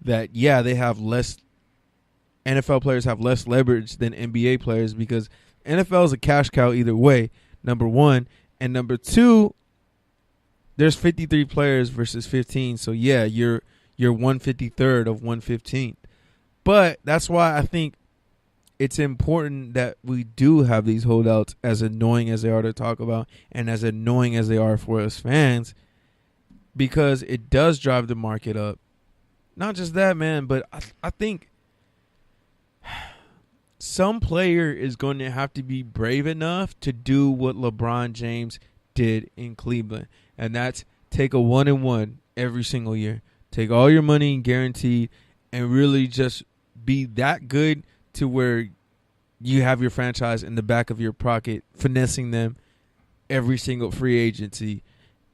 that, yeah, they have less – NFL players have less leverage than NBA players because NFL is a cash cow either way, number one. And number two, there's 53 players versus 15. So, yeah, you're 153rd of 115th. But that's why I think it's important that we do have these holdouts, as annoying as they are to talk about and as annoying as they are for us fans, because it does drive the market up. Not just that, man, but I think some player is going to have to be brave enough to do what LeBron James did in Cleveland, and that's take a 1-1 every single year. Take all your money guaranteed and really just be that good to where you have your franchise in the back of your pocket, finessing them every single free agency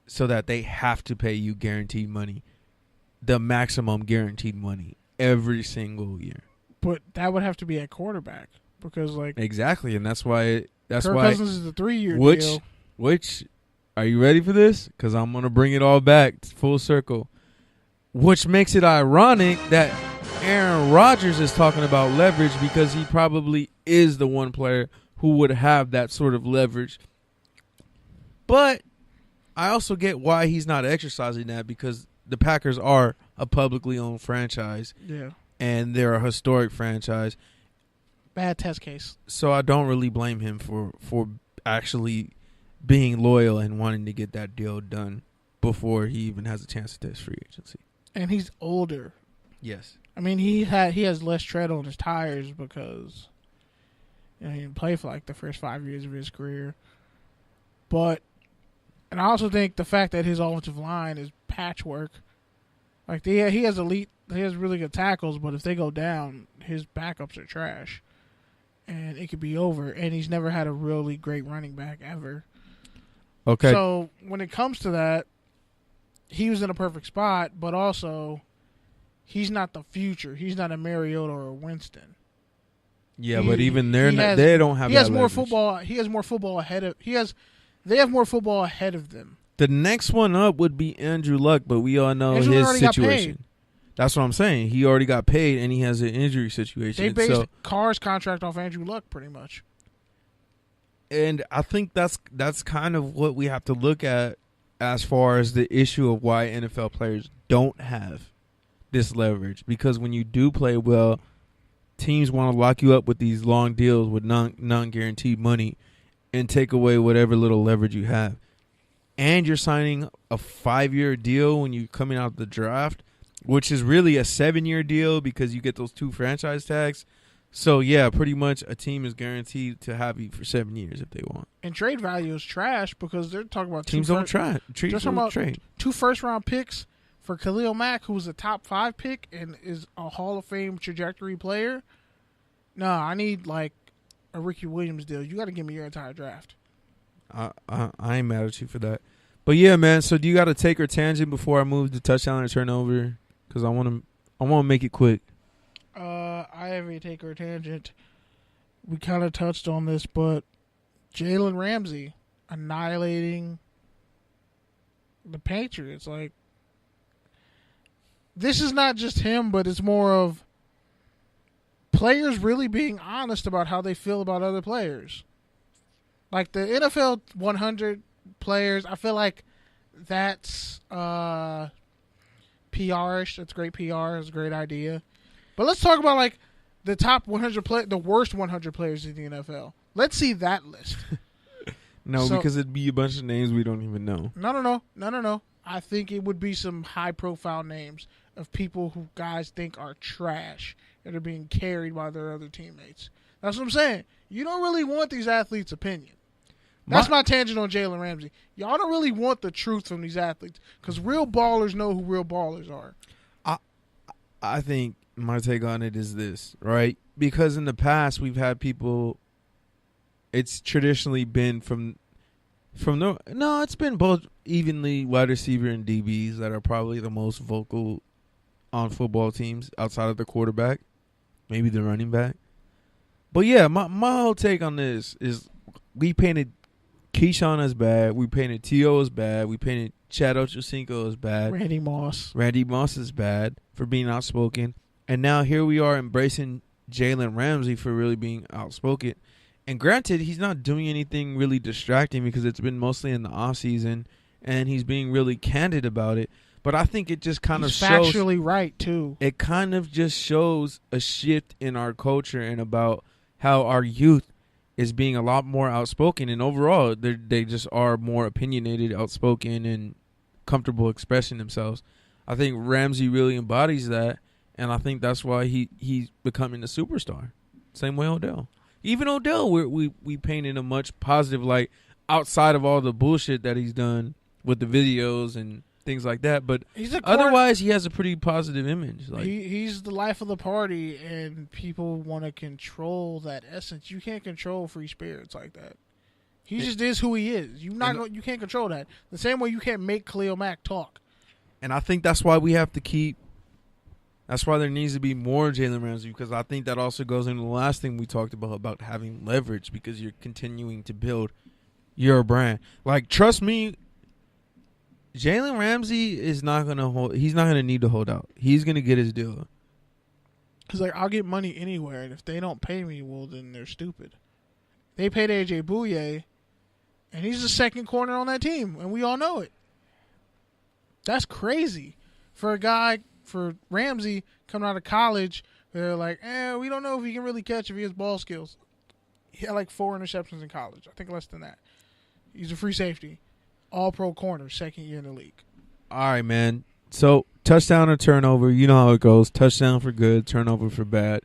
so that they have to pay you guaranteed money, the maximum guaranteed money every single year. But that would have to be at quarterback because, like, exactly, and that's why Kirk Cousins is the 3-year deal. Which, are you ready for this? Because I'm gonna bring it all back full circle. Which makes it ironic that Aaron Rodgers is talking about leverage because he probably is the one player who would have that sort of leverage. But I also get why he's not exercising that, because the Packers are a publicly owned franchise. Yeah. And they're a historic franchise. Bad test case. So I don't really blame him for actually being loyal and wanting to get that deal done before he even has a chance to test free agency. And he's older. Yes. I mean, he has less tread on his tires because he didn't play for like the first 5 years of his career. And I also think the fact that his offensive line is patchwork. Like he has really good tackles, but if they go down, his backups are trash, and it could be over. And he's never had a really great running back ever. Okay. So when it comes to that, he was in a perfect spot, but also he's not the future. He's not a Mariota or a Winston. Yeah, but even they don't have. He has more football. He has more football ahead of. They have more football ahead of them. The next one up would be Andrew Luck, but we all know his situation. That's what I'm saying. He already got paid, and he has an injury situation. They based Carr's contract off Andrew Luck, pretty much. And I think that's kind of what we have to look at as far as the issue of why NFL players don't have this leverage. Because when you do play well, teams want to lock you up with these long deals with non-guaranteed money and take away whatever little leverage you have. And you're signing a 5-year deal when you're coming out of the draft, which is really a 7-year deal because you get those 2 franchise tags. So, yeah, pretty much a team is guaranteed to have you for 7 years if they want. And trade value is trash because they're talking about teams don't trade. They're talking about 2 first-round picks for Khalil Mack, who's a top 5 pick and is a Hall of Fame trajectory player. No, I need like a Ricky Williams deal. You got to give me your entire draft. I ain't mad at you for that. But, yeah, man, so do you got a take or tangent before I move to touchdown or turnover? Because I want to make it quick. I have a take or tangent. We kind of touched on this, but Jalen Ramsey annihilating the Patriots. Like, this is not just him, but it's more of players really being honest about how they feel about other players. Like the NFL 100 players, I feel like that's PR-ish. That's great PR. It's a great idea. But let's talk about like the top 100 the worst 100 players in the NFL. Let's see that list. Because it'd be a bunch of names we don't even know. No. I think it would be some high-profile names of people who guys think are trash that are being carried by their other teammates. That's what I'm saying. You don't really want these athletes' opinion. That's my tangent on Jalen Ramsey. Y'all don't really want the truth from these athletes because real ballers know who real ballers are. I think my take on it is this, right? Because in the past we've had people. It's traditionally been it's been both evenly wide receiver and DBs that are probably the most vocal on football teams outside of the quarterback, maybe the running back. But yeah, my whole take on this is we painted Keyshawn as bad. We painted T.O. as bad. We painted Chad Ochocinco as bad. Randy Moss is bad for being outspoken. And now here we are embracing Jalen Ramsey for really being outspoken. And granted, he's not doing anything really distracting because it's been mostly in the offseason, and he's being really candid about it. But I think it just kind of shows. Factually right, too. It kind of just shows a shift in our culture and about how our youth is being a lot more outspoken. And overall, they just are more opinionated, outspoken, and comfortable expressing themselves. I think Ramsey really embodies that. And I think that's why he's becoming a superstar. Same way Odell. Even Odell, we painted a much positive light outside of all the bullshit that he's done with the videos and things like that. But otherwise, he has a pretty positive image. Like he's the life of the party, and people want to control that essence. You can't control free spirits like that. He just is who he is. You can't control that. The same way you can't make Khalil Mack talk. And I think that's why we have to keep. That's why there needs to be more Jalen Ramsey, because I think that also goes into the last thing we talked about having leverage, because you're continuing to build your brand. Like, trust me, Jalen Ramsey is not going to hold. He's not going to need to hold out. He's going to get his deal. Because, like, I'll get money anywhere, and if they don't pay me, well, then they're stupid. They paid A.J. Bouye, and he's the second corner on that team, and we all know it. That's crazy for a guy. For Ramsey coming out of college, they're like, we don't know if he can really catch if he has ball skills. He had like 4 interceptions in college. I think less than that. He's a free safety. All-pro corner, second year in the league. All right, man. So, touchdown or turnover, you know how it goes. Touchdown for good, turnover for bad.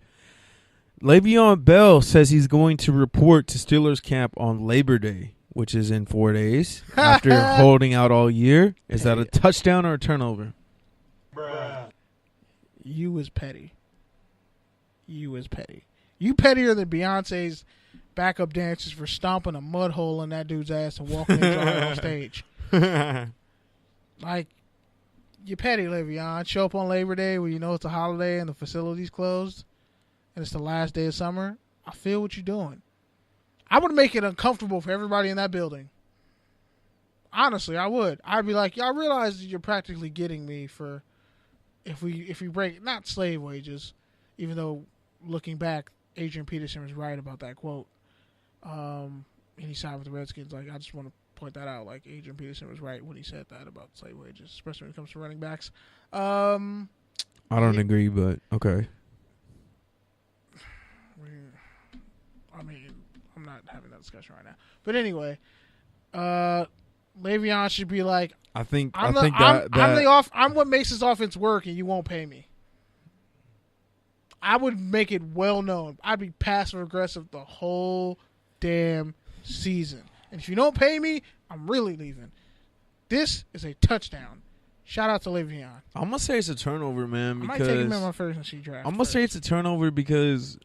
Le'Veon Bell says he's going to report to Steelers camp on Labor Day, which is in 4 days, after holding out all year. Is that a touchdown or a turnover? Bruh. You is petty. You pettier than Beyonce's backup dancers for stomping a mud hole in that dude's ass and walking into her on stage. Like, you petty, Le'Veon. Show up on Labor Day when you know it's a holiday and the facility's closed and it's the last day of summer. I feel what you're doing. I would make it uncomfortable for everybody in that building. Honestly, I would. I'd be like, y'all realize that you're practically getting me for... If we break, not slave wages, even though looking back, Adrian Peterson was right about that quote. And he signed with the Redskins. Like, I just want to point that out. Like, Adrian Peterson was right when he said that about slave wages, especially when it comes to running backs. I don't agree, but okay. I mean, I'm not having that discussion right now. But anyway, Le'Veon should be like, I'm what makes this offense work, and you won't pay me. I would make it well known. I'd be passive aggressive the whole damn season. And if you don't pay me, I'm really leaving. This is a touchdown. Shout out to Le'Veon. I'm gonna say it's a turnover, man. I might take him in my first draft. I'm gonna say it's a turnover because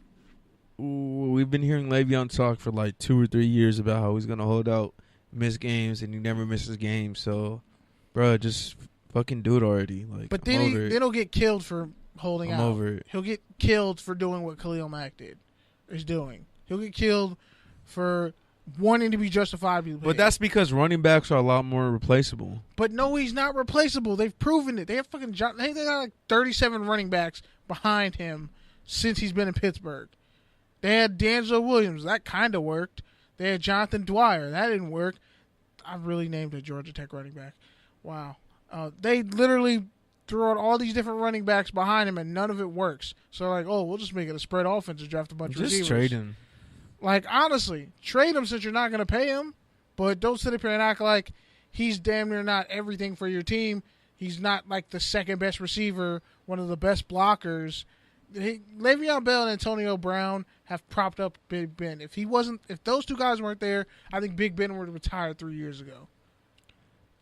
we've been hearing Le'Veon talk for like 2 or 3 years about how he's gonna hold out, miss games, and he never misses games. So, bro, just fucking do it already. Like, but then he'll get killed for holding out. I'm over it. He'll get killed for doing what Khalil Mack is doing. He'll get killed for wanting to be justifiably paid. But that's because running backs are a lot more replaceable. But no, he's not replaceable. They've proven it. They have they got like 37 running backs behind him since he's been in Pittsburgh. They had D'Angelo Williams. That kind of worked. They had Jonathan Dwyer. That didn't work. I really named a Georgia Tech running back. Wow. They literally threw out all these different running backs behind him, and none of it works. So, like, we'll just make it a spread offense and draft a bunch of receivers. Just trade him. Like, honestly, trade him since you're not going to pay him, but don't sit up here and act like he's damn near not everything for your team. He's not, like, the second best receiver, one of the best blockers. Le'Veon Bell and Antonio Brown have propped up Big Ben. If those two guys weren't there, I think Big Ben would have retired 3 years ago.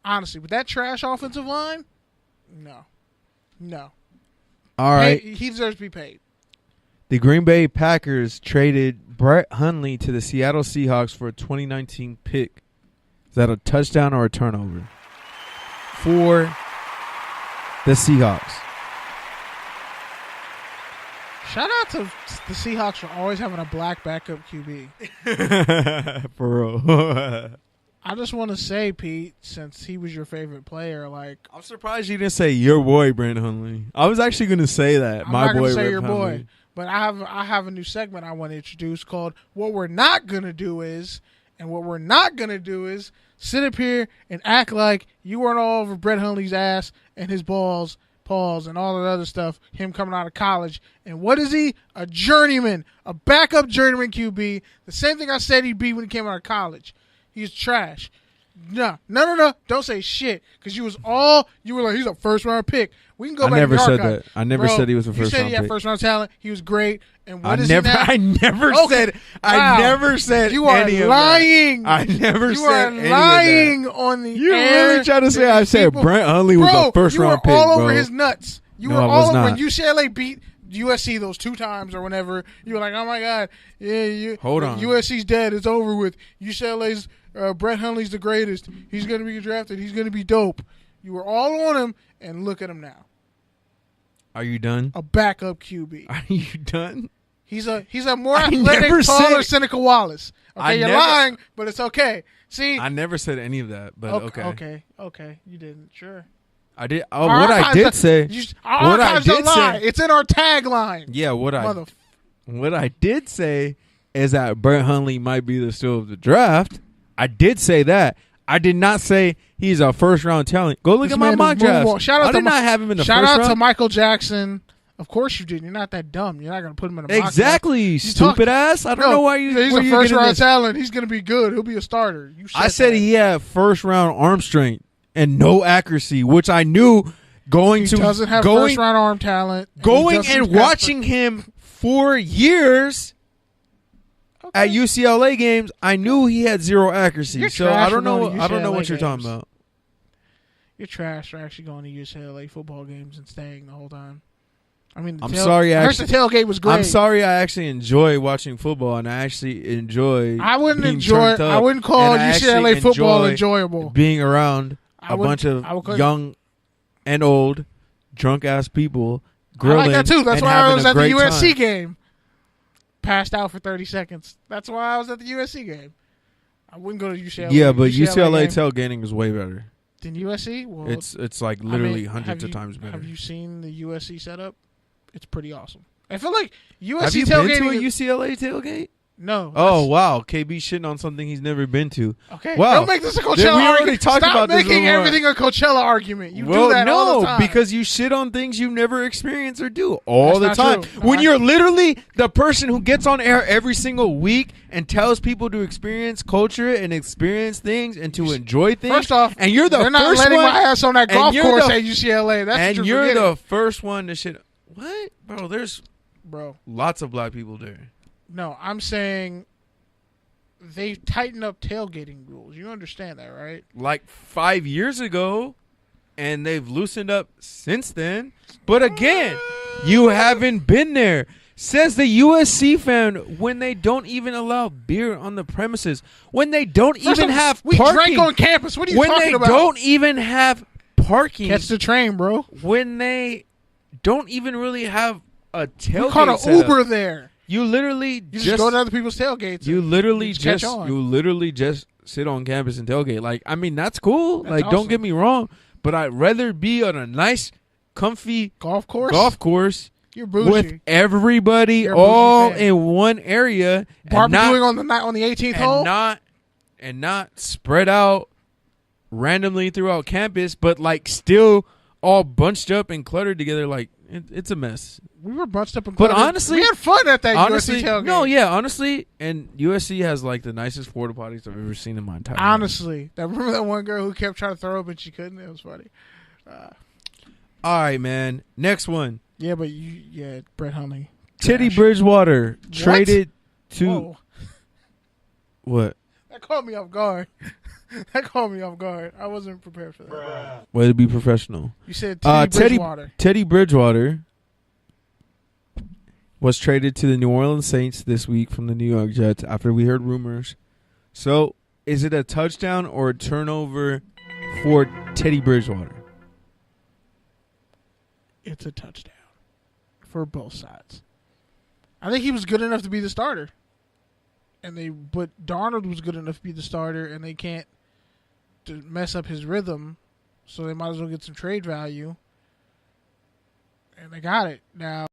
Honestly, with that trash offensive line, no. All right. He deserves to be paid. The Green Bay Packers traded Brett Hundley to the Seattle Seahawks for a 2019 pick. Is that a touchdown or a turnover? For the Seahawks. Shout out to the Seahawks for always having a black backup QB. For real. I just want to say, Pete, since he was your favorite player, like I'm surprised you didn't say your boy Brent Hundley. I was actually going to say that. I'm My not boy gonna say Brent your Hundley. boy, but I have a new segment I want to introduce called "What We're Not Gonna Do Is," and what we're not gonna do is sit up here and act like you weren't all over Brett Hundley's ass and his balls, paws, and all that other stuff. Him coming out of college, and what is he? A journeyman, a backup journeyman QB. The same thing I said he'd be when he came out of college. He's trash. No. Don't say shit. Because you were like, he's a first round pick. We can go back to the archive. I never said that. I never said he was a first round pick. You said he had first round talent. He was great. And what I is never, he now? I never Okay. said. Wow. I never said You are any lying. of that. I never You said are any lying of on the that. You air. really trying to say I said People- Brent Hundley was a first round pick, you were all bro? over his nuts. You No, were I all was over when not. UCLA beat USC those 2 times or whenever. You were like, oh my God, yeah, Hold on. USC's dead. It's over with. UCLA's Brett Hundley's the greatest. He's going to be drafted. He's going to be dope. You were all on him, and look at him now. Are you done? A backup QB. Are you done? He's a more I athletic, never taller said- Seneca Wallace. Okay, I you're never- lying, but it's okay. See, I never said any of that, but okay. okay, you didn't. Sure. I did. Oh, Our what I archives did don't- say. Our What I archives don't did lie. say. It's in our tagline. Yeah, what Mother. I did say is that Brent Hundley might be the steal of the draft. I did say that. I did not say he's a first round talent. Go look This at my man mock is moving draft. on. Shout out I to did not have him in the Shout first out round. to Michael Jackson. Of course you did. You're not that dumb. You're not going to put him in a mock draft. Exactly, stupid ass. I don't know why you. He's where a you first getting round this. talent. He's going to be good. He'll be a starter. You I said that. he had first round arm strength and no accuracy, which I knew going He to doesn't have going first round arm talent. going he doesn't and have watching him for years at UCLA games. I knew he had zero accuracy. You're So trash I don't for going know. to I don't know UCLA what you're talking games. about. You're trash for actually going to UCLA football games and staying the whole time. I mean, I'm sorry. I heard the tailgate was great. I'm sorry. I actually enjoy watching football, and I actually enjoy. I wouldn't being enjoy. turned up, I wouldn't call and I UCLA actually football enjoy enjoyable. being around I a would- bunch of I would- young and old drunk ass people I grilling. like that too. That's and why I having was a at the great USC time. game. Passed out for 30 seconds. That's why I was at the USC game. I wouldn't go to UCLA. Yeah, but UCLA UCLA game. tailgating is way better. Than USC. Well, It's like I literally mean, hundreds of times better. Have you seen the USC setup? It's pretty awesome. I feel like USC Have you tailgating. been to a UCLA tailgate? No. Oh wow, KB shitting on something he's never been to. Okay. Wow. Don't make this a Coachella We already argument. talked Stop about this making before. everything a Coachella argument. You Well, do that no, all the time. because you shit on things you never experience or do all That's the not time. true. No, When I- you're literally the person who gets on air every single week and tells people to experience culture and experience things and to enjoy things. First off, and you're the they're not first letting one, my ass on that and golf you're course the- at UCLA. That's and what you're forgetting. the first one to shit. What, bro? There's bro. lots of black people there. No, I'm saying they tightened up tailgating rules. You understand that, right? Like 5 years ago, and they've loosened up since then. But again, you haven't been there. Says the USC fan when they don't even allow beer on the premises. When they don't First even off, have we parking. drank on campus. What are you when talking they about? don't even have parking. Catch the train, bro. When they don't even really have a tailgate We caught an set up. Uber there. You literally You just go to other people's tailgates. You and literally just catch just on. you literally just sit on campus and tailgate. Like, I mean, that's cool. That's like, awesome. don't get me wrong, but I'd rather be on a nice, comfy golf course. You're with bougie. everybody You're a bougie all fan. in one area Barbecuing on the 18th hole. and not spread out randomly throughout campus, but like still all bunched up and cluttered together. Like, it's a mess. We were bunched up and But cluttered. honestly- we had fun at that Honestly, USC tailgate. no, yeah, honestly, and USC has like the nicest porta potties I've ever seen in my entire life. Honestly, remember that one girl who kept trying to throw up and she couldn't? It was funny. All right, man. Next one. Yeah, but Brett Hundley. Teddy Trash. Bridgewater traded to Whoa. what? That caught me off guard. That caught me off guard. I wasn't prepared for that. Way to be professional. You said Teddy Bridgewater. Teddy Bridgewater was traded to the New Orleans Saints this week from the New York Jets after we heard rumors. So, is it a touchdown or a turnover for Teddy Bridgewater? It's a touchdown for both sides. I think he was good enough to be the starter. But Darnold was good enough to be the starter, and they can't to mess up his rhythm, so they might as well get some trade value. And they got it. Now,